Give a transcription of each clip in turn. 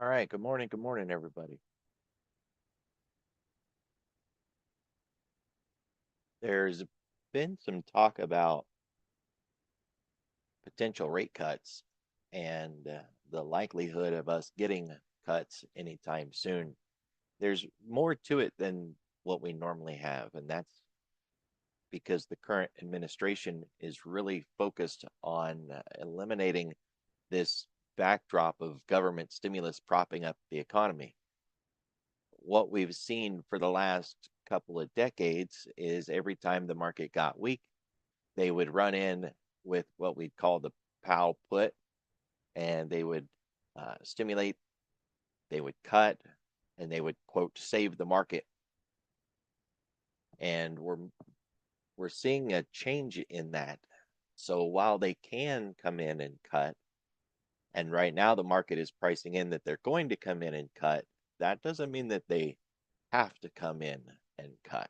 All right, good morning, everybody. There's been some talk about potential rate cuts and the likelihood of us getting cuts anytime soon. There's more to it than what we normally have, and that's because the current administration is really focused on eliminating this backdrop of government stimulus propping up the economy. What we've seen for the last couple of decades is every time the market got weak, they would run in with what we'd call the Powell put, and they would stimulate, they would cut, and they would quote save the market. And we're seeing a change in that. So while they can come in and cut, and right now the market is pricing in that they're going to come in and cut, that doesn't mean that they have to come in and cut.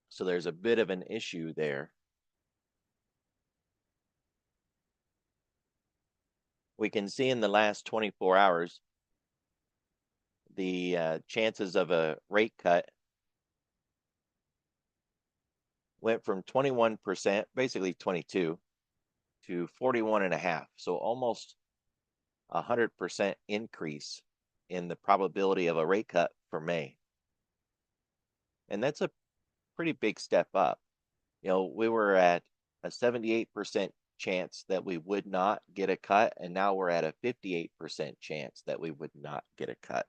So there's a bit of an issue there. We can see in the last 24 hours, the chances of a rate cut went from 21%, basically 22, to 41.5. So almost 100% increase in the probability of a rate cut for May. And that's a pretty big step up. We were at a 78% chance that we would not get a cut, and now we're at a 58% chance that we would not get a cut.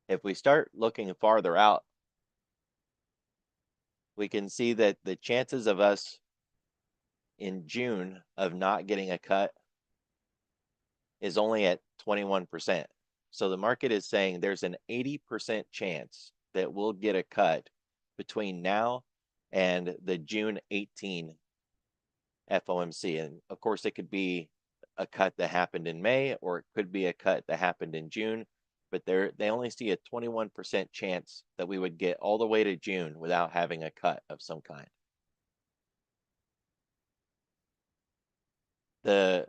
If we start looking farther out, we can see that the chances of us in June of not getting a cut is only at 21%. So the market is saying there's an 80% chance that we'll get a cut between now and the June 18 FOMC. And of course, it could be a cut that happened in May, or it could be a cut that happened in June, but they only see a 21% chance that we would get all the way to June without having a cut of some kind. The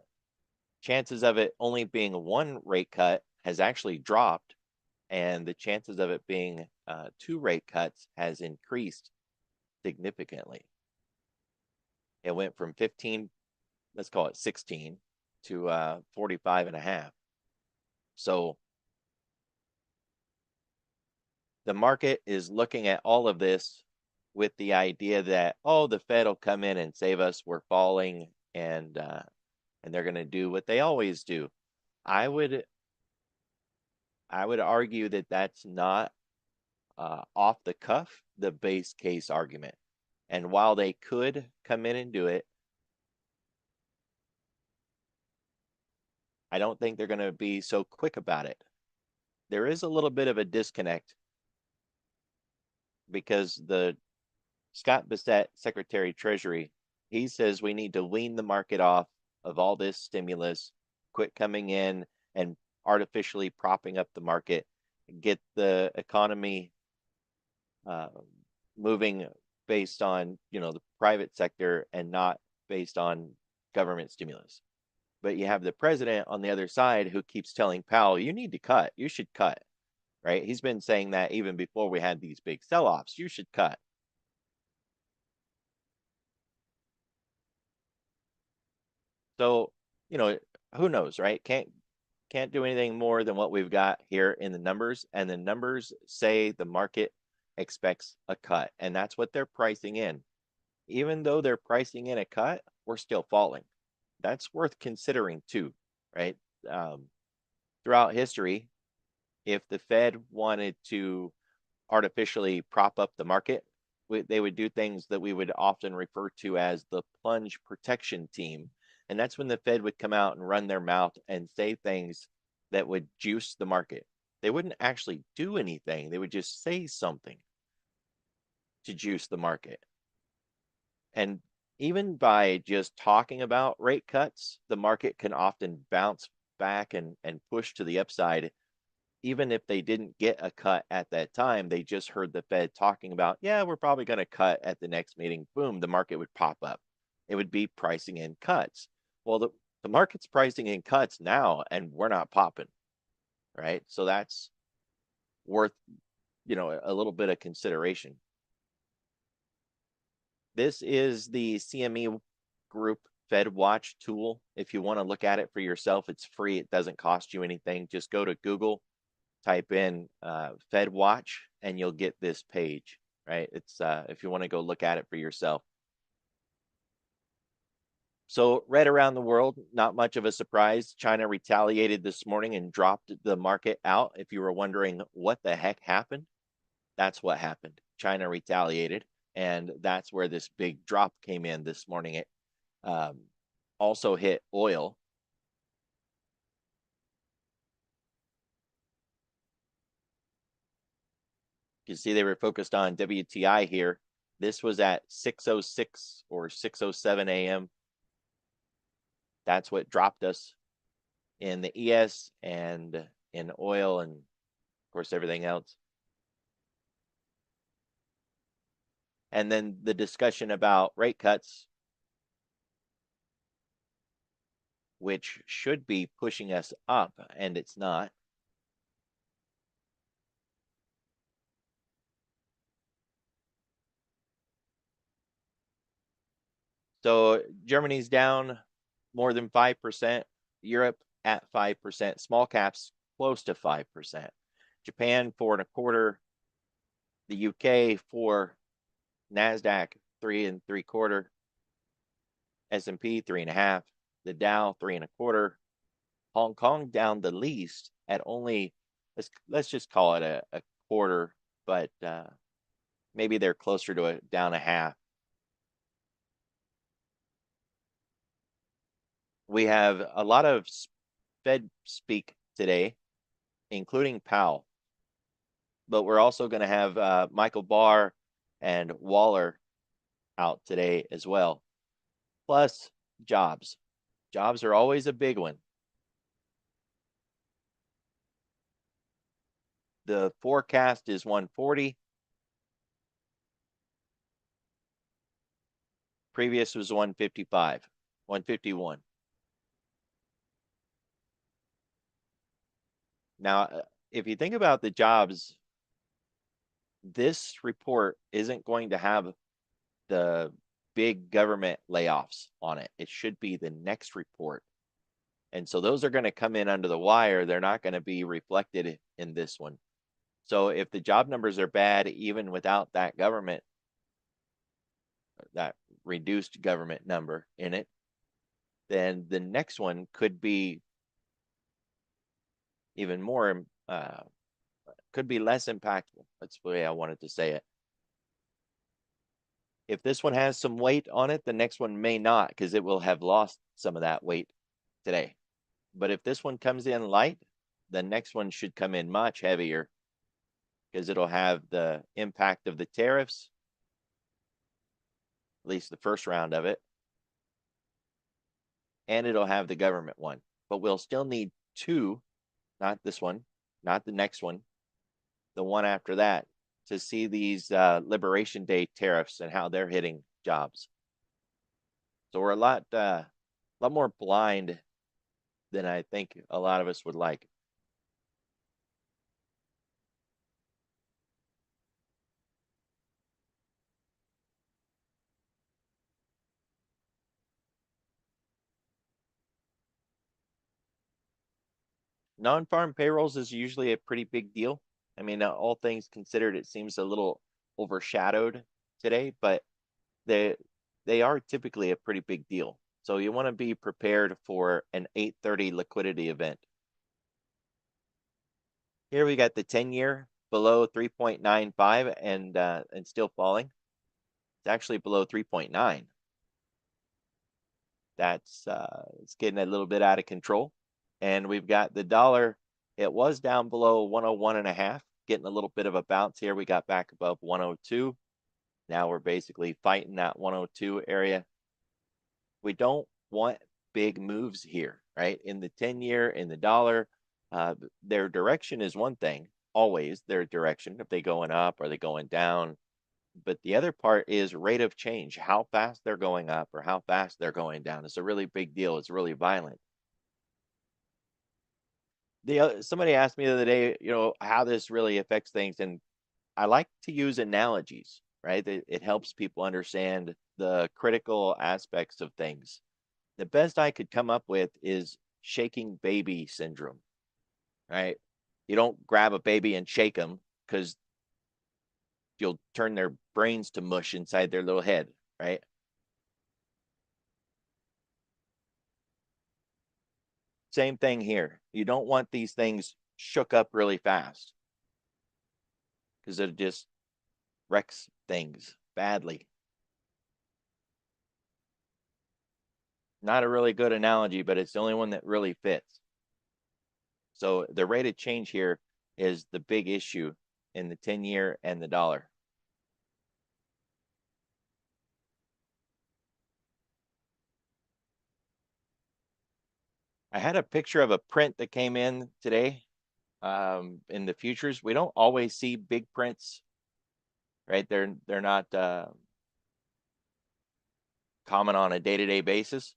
chances of it only being one rate cut has actually dropped, and the chances of it being two rate cuts has increased significantly. It went from 15, let's call it 16, to 45.5. So the market is looking at all of this with the idea that, oh, the Fed will come in and save us, we're falling, and they're going to do what they always do. I would argue that that's not off the cuff the base case argument. And while they could come in and do it, I don't think they're going to be so quick about it. There is a little bit of a disconnect because the Scott Bessent, Secretary Treasury, he says we need to wean the market off of all this stimulus, quit coming in and artificially propping up the market, get the economy moving based on the private sector and not based on government stimulus. But you have the president on the other side who keeps telling Powell, you need to cut, you should cut, right? He's been saying that even before we had these big sell-offs, you should cut. So, who knows, right? Can't do anything more than what we've got here in the numbers, and the numbers say the market expects a cut, and that's what they're pricing in. Even though they're pricing in a cut, we're still falling. That's worth considering too, right? Throughout history, if the Fed wanted to artificially prop up the market, they would do things that we would often refer to as the plunge protection team. And that's when the Fed would come out and run their mouth and say things that would juice the market. They wouldn't actually do anything. They would just say something to juice the market. And even by just talking about rate cuts, the market can often bounce back and push to the upside. Even if they didn't get a cut at that time, they just heard the Fed talking about, yeah, we're probably going to cut at the next meeting. Boom, the market would pop up. It would be pricing in cuts. Well, The market's pricing in cuts now, and we're not popping, right? So that's worth, a little bit of consideration. This is the CME Group Fed Watch tool. If you want to look at it for yourself, it's free. It doesn't cost you anything. Just go to Google, type in Fed Watch, and you'll get this page, right? It's if you want to go look at it for yourself. So right around the world, not much of a surprise. China retaliated this morning and dropped the market out. If you were wondering what the heck happened, that's what happened. China retaliated, and that's where this big drop came in this morning. It also hit oil. You can see they were focused on WTI here. This was at 6:06 or 6:07 a.m. That's what dropped us in the ES and in oil and, of course, everything else. And then the discussion about rate cuts, which should be pushing us up, and it's not. So Germany's down more than 5%, Europe at 5%, small caps close to 5%, Japan 4.25%, the UK 4%, NASDAQ 3.75%, S&P 3.5%, the Dow 3.25%, Hong Kong down the least at only, let's just call it a quarter, but maybe they're closer to a down a half. We have a lot of Fed speak today, including Powell, but we're also going to have Michael Barr and Waller out today as well. Plus jobs. Jobs are always a big one. The forecast is 140. Previous was 155, 151. Now, if you think about the jobs, this report isn't going to have the big government layoffs on it. It should be the next report. And so those are going to come in under the wire. They're not going to be reflected in this one. So if the job numbers are bad, even without that government, that reduced government number in it, then the next one could be even more, could be less impactful. That's the way I wanted to say it. If this one has some weight on it, the next one may not, because it will have lost some of that weight today. But if this one comes in light, the next one should come in much heavier, because it'll have the impact of the tariffs, at least the first round of it, and it'll have the government one. But we'll still need two, not this one, not the next one, the one after that, to see these Liberation Day tariffs and how they're hitting jobs. So we're a lot more blind than I think a lot of us would like. Non-farm payrolls is usually a pretty big deal. I mean, all things considered, it seems a little overshadowed today, but they are typically a pretty big deal. So you want to be prepared for an 8:30 liquidity event. Here we got the 10-year below 3.95 and still falling. It's actually below 3.9. That's it's getting a little bit out of control. And we've got the dollar. It was down below 101.5, getting a little bit of a bounce here. We got back above 102. Now we're basically fighting that 102 area. We don't want big moves here, right? In the 10-year, in the dollar, their direction is one thing, always their direction. If they going up, are they going down? But the other part is rate of change, how fast they're going up or how fast they're going down. It's a really big deal. It's really violent. Somebody asked me the other day, how this really affects things, and I like to use analogies, right? It helps people understand the critical aspects of things. The best I could come up with is shaking baby syndrome, right? You don't grab a baby and shake them because you'll turn their brains to mush inside their little head, right? Same thing here. You don't want these things shook up really fast because it just wrecks things badly. Not a really good analogy, but it's the only one that really fits. So the rate of change here is the big issue in the 10-year and the dollar. I had a picture of a print that came in today in the futures. We don't always see big prints, right? They're not common on a day-to-day basis,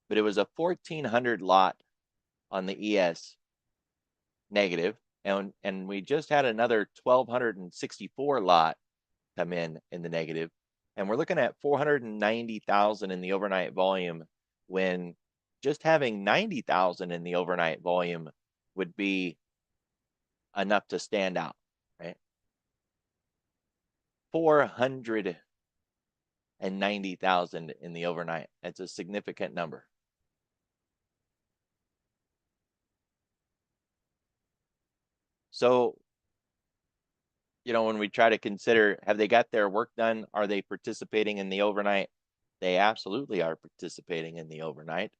but it was a 1400 lot on the ES negative, and we just had another 1264 lot come in the negative, and we're looking at 490,000 in the overnight volume, when just having 90,000 in the overnight volume would be enough to stand out, right? 490,000 in the overnight. That's a significant number. So, when we try to consider, have they got their work done? Are they participating in the overnight? They absolutely are participating in the overnight.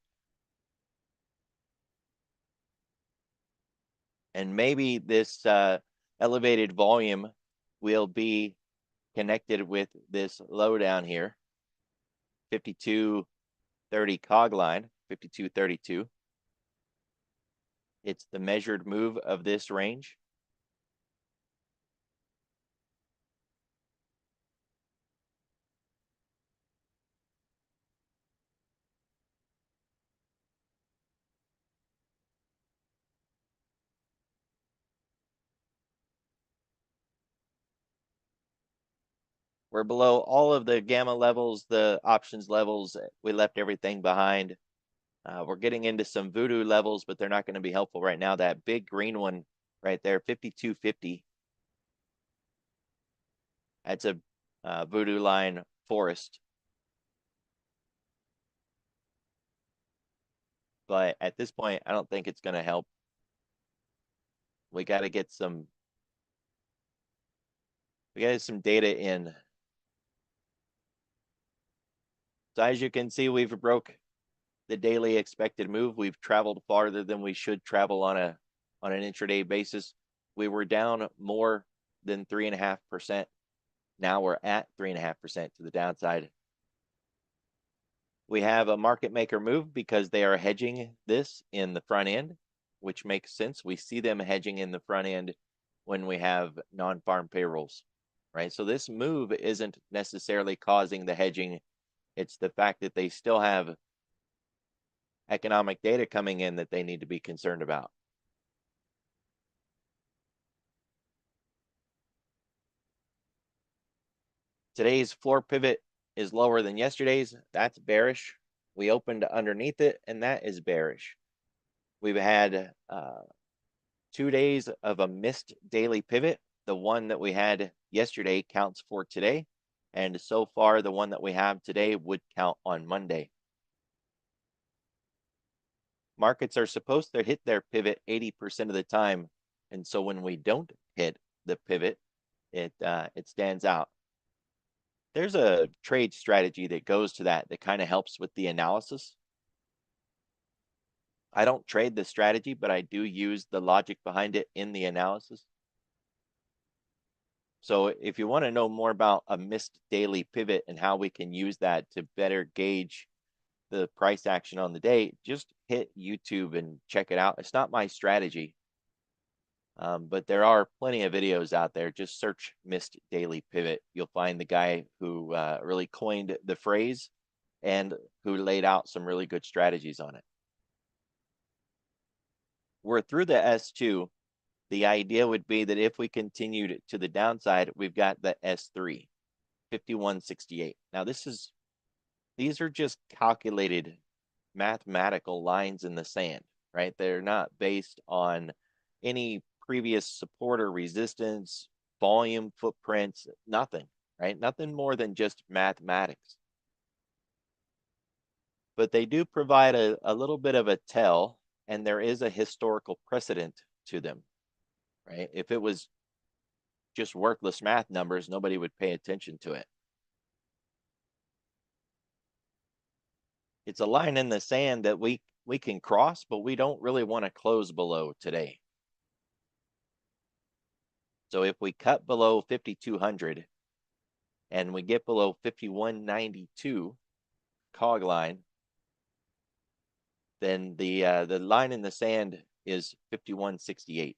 And maybe this elevated volume will be connected with this low down here, 52.30 cog line, 52.32. It's the measured move of this range. We're below all of the gamma levels, the options levels. We left everything behind. We're getting into some voodoo levels, but they're not going to be helpful right now. That big green one right there, 52.50. That's a voodoo line forest. But at this point, I don't think it's going to help. We got to get some data in. So as you can see, we've broke the daily expected move. We've traveled farther than we should travel on an intraday basis. We were down more than 3.5%. Now we're at 3.5% to the downside. We have a market maker move because they are hedging this in the front end, which makes sense. We see them hedging in the front end when we have non-farm payrolls, right? So this move isn't necessarily causing the hedging. It's the fact that they still have economic data coming in that they need to be concerned about. Today's floor pivot is lower than yesterday's. That's bearish. We opened underneath it, and that is bearish. We've had 2 days of a missed daily pivot. The one that we had yesterday counts for today, and so far the one that we have today would count on Monday. Markets are supposed to hit their pivot 80% of the time, and so when we don't hit the pivot, it stands out. There's a trade strategy that goes to that kind of helps with the analysis. I don't trade the strategy, but I do use the logic behind it in the analysis. So if you want to know more about a missed daily pivot and how we can use that to better gauge the price action on the day, just hit YouTube and check it out. It's not my strategy. But there are plenty of videos out there. Just search missed daily pivot. You'll find the guy who really coined the phrase and who laid out some really good strategies on it. We're through the S2. The idea would be that if we continued to the downside, we've got the S3, 5168. Now these are just calculated mathematical lines in the sand, right? They're not based on any previous support or resistance, volume, footprints, nothing, right? Nothing more than just mathematics. But they do provide a little bit of a tell, and there is a historical precedent to them, right? If it was just worthless math numbers, nobody would pay attention to it. It's a line in the sand that we can cross, but we don't really want to close below today. So if we cut below 5,200 and we get below 5192 cog line, then the line in the sand is 5168.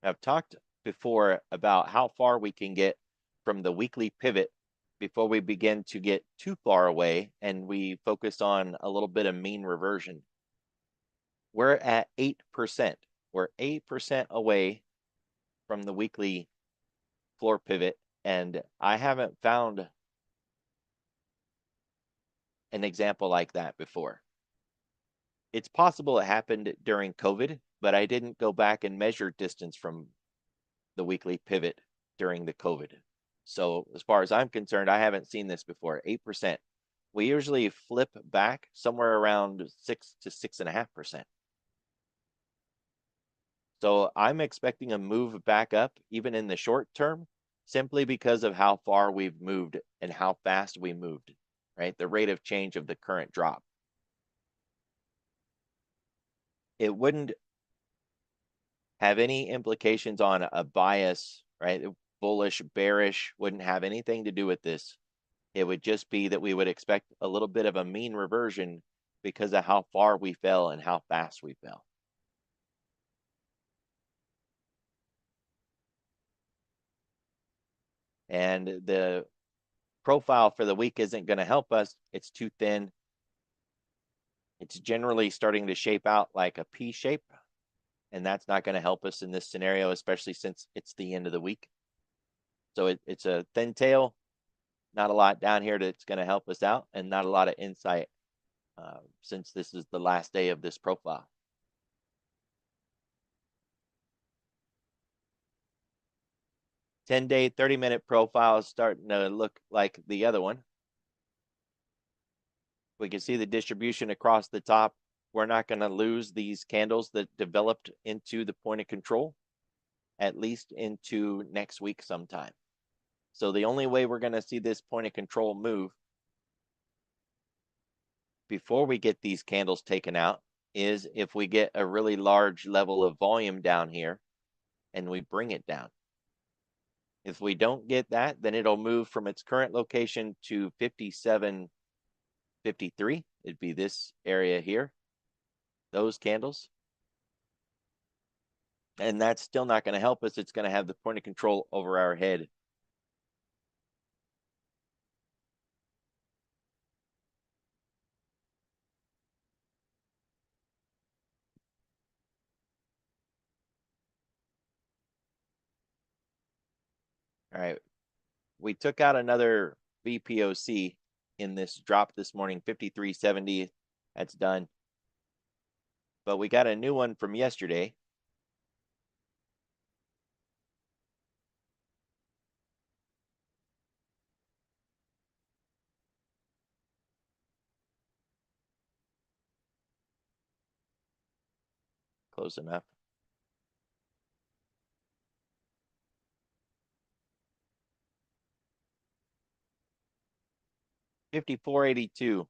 I've talked before about how far we can get from the weekly pivot before we begin to get too far away and we focus on a little bit of mean reversion. We're at 8%. We're 8% away from the weekly floor pivot, and I haven't found an example like that before. It's possible it happened during COVID, but I didn't go back and measure distance from the weekly pivot during the COVID. So as far as I'm concerned, I haven't seen this before. 8%. We usually flip back somewhere around 6 to 6.5%. So I'm expecting a move back up even in the short term, simply because of how far we've moved and how fast we moved, right? The rate of change of the current drop. It wouldn't have any implications on a bias, right? Bullish, bearish, wouldn't have anything to do with this. It would just be that we would expect a little bit of a mean reversion because of how far we fell and how fast we fell. And the profile for the week isn't going to help us. It's too thin. It's generally starting to shape out like a P shape, and that's not going to help us in this scenario, especially since it's the end of the week. So it's a thin tail, not a lot down here that's going to help us out, and not a lot of insight since this is the last day of this profile. 10-day, 30-minute profile is starting to look like the other one. We can see the distribution across the top. We're not going to lose these candles that developed into the point of control, at least into next week sometime. So the only way we're going to see this point of control move before we get these candles taken out is if we get a really large level of volume down here and we bring it down. If we don't get that, then it'll move from its current location to 57.53. It'd be this area here, those candles. And that's still not going to help us. It's going to have the point of control over our head. All right. We took out another VPOC in this drop this morning, 53.70. That's done. But we got a new one from yesterday. Close enough. $54.82.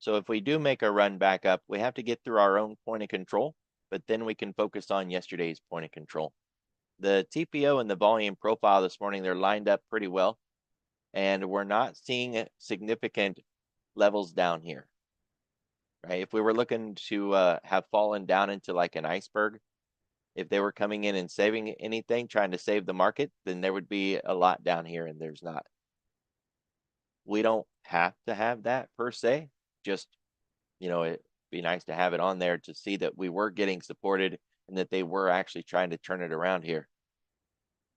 So if we do make a run back up, we have to get through our own point of control, but then we can focus on yesterday's point of control. The TPO and the volume profile this morning, they're lined up pretty well, and we're not seeing significant levels down here. right? If we were looking to have fallen down into like an iceberg, if they were coming in and saving anything, trying to save the market, then there would be a lot down here, and there's not. We don't have to have that per se. Just, it'd be nice to have it on there to see that we were getting supported and that they were actually trying to turn it around here.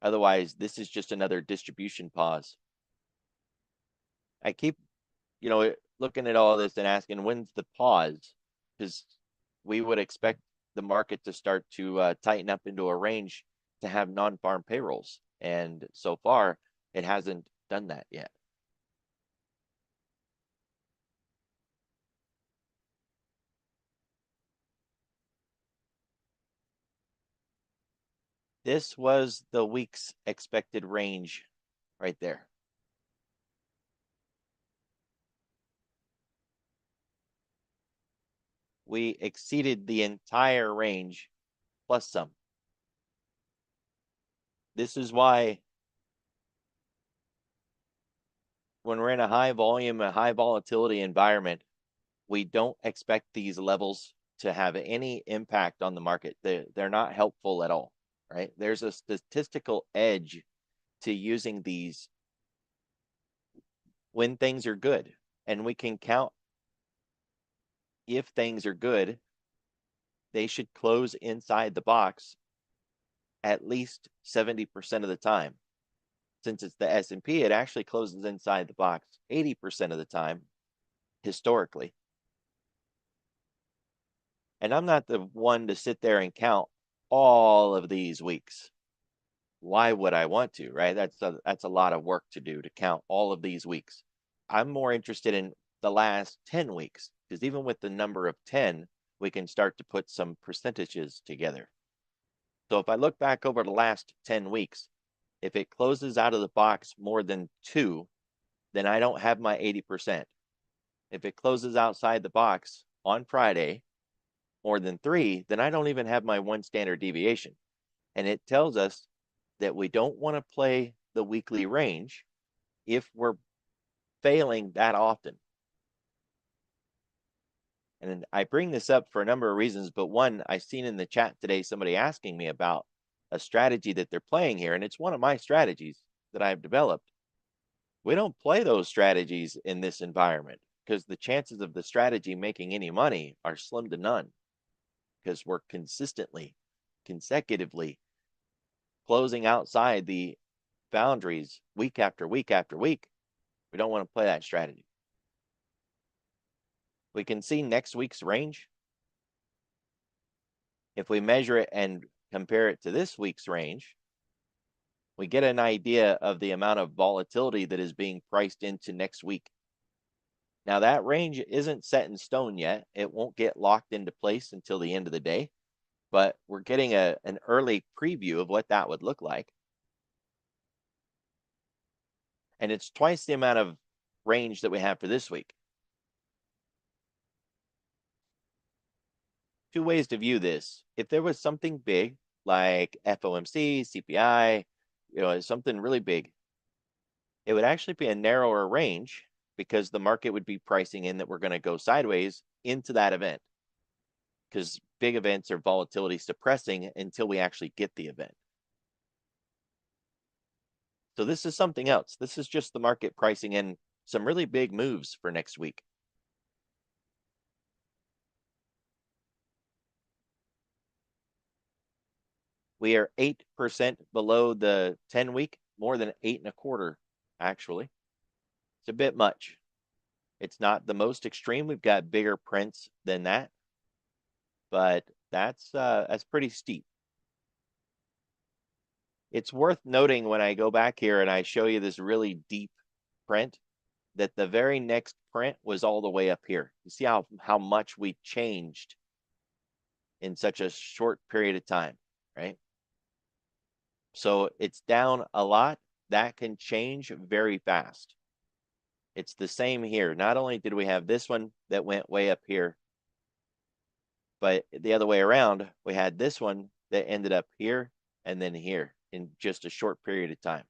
Otherwise, this is just another distribution pause. I keep, looking at all this and asking, when's the pause? Because we would expect the market to start to tighten up into a range to have non-farm payrolls. And so far, it hasn't done that yet. This was the week's expected range right there. We exceeded the entire range plus some. This is why when we're in a high volume, a high volatility environment, we don't expect these levels to have any impact on the market. They're not helpful at all, right? There's a statistical edge to using these when things are good. And we can count if things are good, they should close inside the box at least 70% of the time. Since it's the S&P, it actually closes inside the box 80% of the time historically. And I'm not the one to sit there and count all of these weeks. Why would I want to, right? That's a lot of work to do to count all of these weeks. I'm more interested in the last 10 weeks, because even with the number of 10, we can start to put some percentages together. So if I look back over the last 10 weeks, if it closes out of the box more than 2, then I don't have my 80%. If it closes outside the box on Friday more than 3, then I don't even have my 1 standard deviation. And it tells us that we don't want to play the weekly range if we're failing that often. And I bring this up for a number of reasons, but one, I've seen in the chat today somebody asking me about a strategy that they're playing here, and it's one of my strategies that I've developed. We don't play those strategies in this environment because the chances of the strategy making any money are slim to none, because we're consecutively closing outside the boundaries week after week after week. We don't want to play that strategy. We can see next week's range. If we measure it and compare it to this week's range, we get an idea of the amount of volatility that is being priced into next week. Now, that range isn't set in stone yet. It won't get locked into place until the end of the day, but we're getting an early preview of what that would look like. And it's twice the amount of range that we have for this week. Two ways to view this. If there was something big like FOMC, CPI, something really big, it would actually be a narrower range because the market would be pricing in that we're going to go sideways into that event, because big events are volatility suppressing until we actually get the event. So this is something else. This is just the market pricing in some really big moves for next week. We are 8% below the 10-week, more than 8.25, actually. It's a bit much. It's not the most extreme. We've got bigger prints than that, but that's pretty steep. It's worth noting when I go back here and I show you this really deep print that the very next print was all the way up here. You see how much we changed in such a short period of time, right? So it's down a lot. That can change very fast. It's the same here. Not only did we have this one that went way up here, but the other way around, we had this one that ended up here and then here in just a short period of time.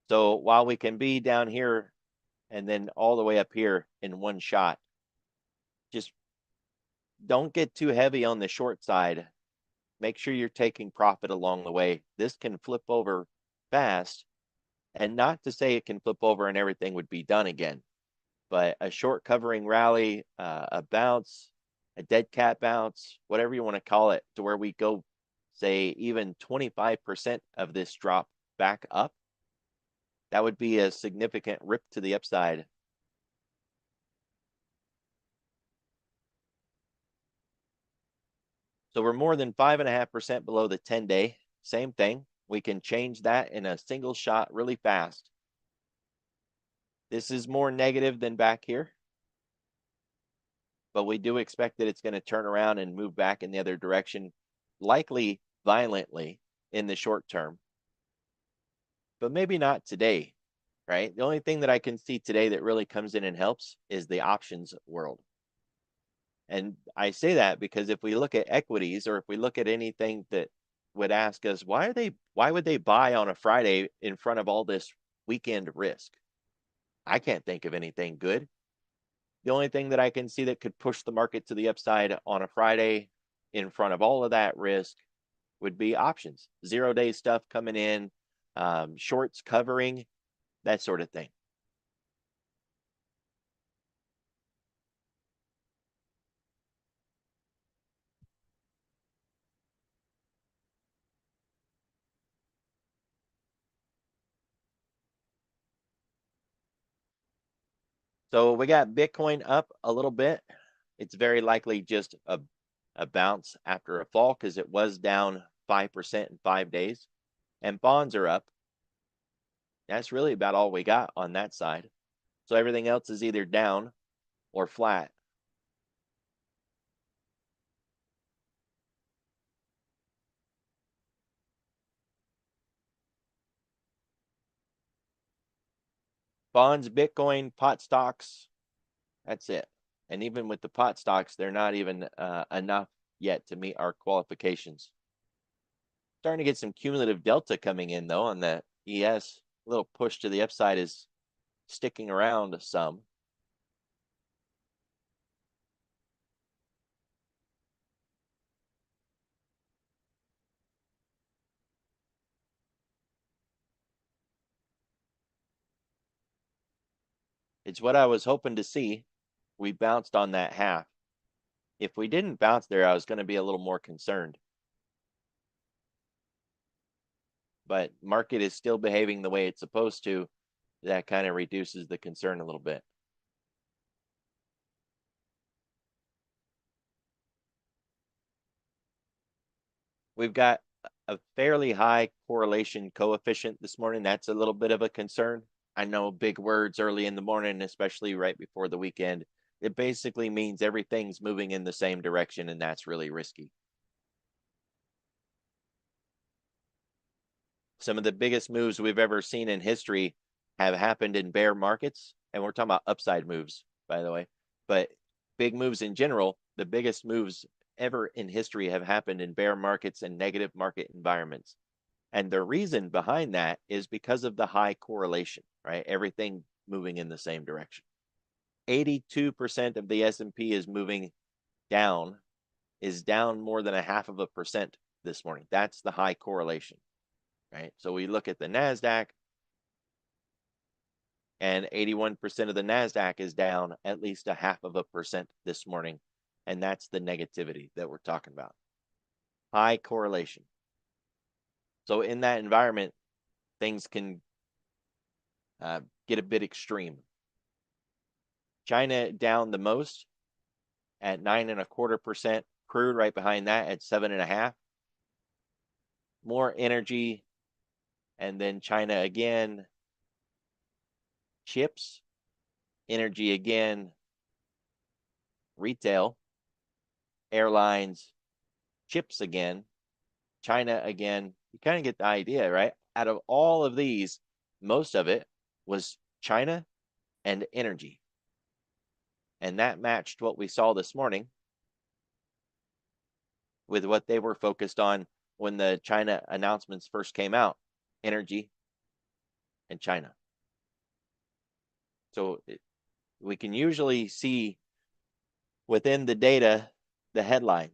So while we can be down here and then all the way up here in one shot. Just don't get too heavy on the short side. Make sure you're taking profit along the way. This can flip over fast, and not to say it can flip over and everything would be done again, but a short covering rally, a bounce, a dead cat bounce, whatever you want to call it, to where we go, say, even 25% of this drop back up, that would be a significant rip to the upside. So we're more than 5.5% below the 10-day. Same thing. We can change that in a single shot really fast. This is more negative than back here, but we do expect that it's going to turn around and move back in the other direction, likely violently in the short term, but maybe not today, right? The only thing that I can see today that really comes in and helps is the options world. And I say that because if we look at equities, or if we look at anything that would ask us, why would they buy on a Friday in front of all this weekend risk? I can't think of anything good. The only thing that I can see that could push the market to the upside on a Friday in front of all of that risk would be options, 0-day stuff coming in, shorts covering, that sort of thing. So we got Bitcoin up a little bit. It's very likely just a bounce after a fall, because it was down 5% in 5 days. And bonds are up. That's really about all we got on that side. So everything else is either down or flat. Bonds, Bitcoin, pot stocks, that's it. And even with the pot stocks, they're not even enough yet to meet our qualifications. Starting to get some cumulative delta coming in, though, on the ES. A little push to the upside is sticking around some. It's what I was hoping to see. We bounced on that half. If we didn't bounce there, I was going to be a little more concerned. But market is still behaving the way it's supposed to. That kind of reduces the concern a little bit. We've got a fairly high correlation coefficient this morning. That's a little bit of a concern. I know, big words early in the morning, especially right before the weekend. It basically means everything's moving in the same direction, and that's really risky. Some of the biggest moves we've ever seen in history have happened in bear markets, and we're talking about upside moves, by the way. But big moves in general, the biggest moves ever in history have happened in bear markets and negative market environments. And the reason behind that is because of the high correlation, right? Everything moving in the same direction. 82% of the S&P is moving down, is down more than 0.5% this morning. That's the high correlation, right? So we look at the NASDAQ, and 81% of the NASDAQ is down at least 0.5% this morning. And that's the negativity that we're talking about. High correlation. So in that environment, things can get a bit extreme. China down the most at 9.25%. Crude right behind that at 7.5%. More energy, and then China again. Chips, energy again, retail, airlines, chips again, China again. You kind of get the idea, right? Out of all of these, most of it was China and energy. And that matched what we saw this morning with what they were focused on when the China announcements first came out: energy and China. So we can usually see within the data the headlines.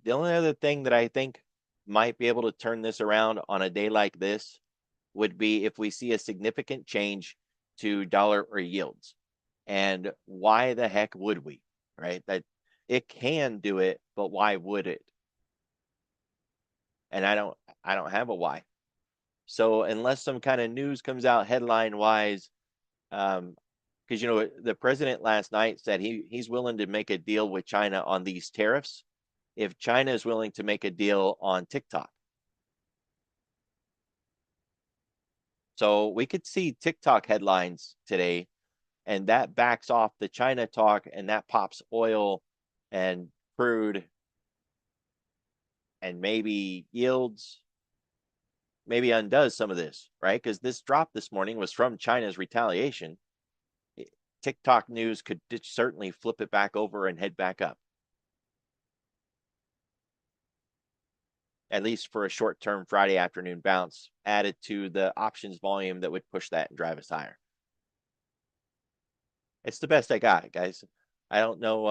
The only other thing that I think might be able to turn this around on a day like this would be if we see a significant change to dollar or yields. And why the heck would we? Right? That it can do it, but why would it? And I don't have a why. So unless some kind of news comes out headline wise, because the president last night said he's willing to make a deal with China on these tariffs if China is willing to make a deal on TikTok. So we could see TikTok headlines today, and that backs off the China talk, and that pops oil and crude and maybe yields, maybe undoes some of this, right? Because this drop this morning was from China's retaliation. TikTok news could certainly flip it back over and head back up, at least for a short term Friday afternoon bounce, added to the options volume that would push that and drive us higher. It's the best I got, guys. I don't know.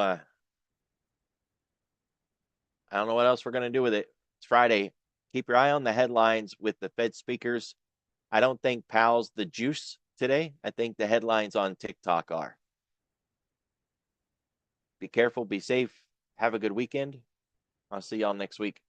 I don't know what else we're gonna do with it. It's Friday. Keep your eye on the headlines with the Fed speakers. I don't think Powell's the juice today. I think the headlines on TikTok are. Be careful, be safe, have a good weekend. I'll see y'all next week.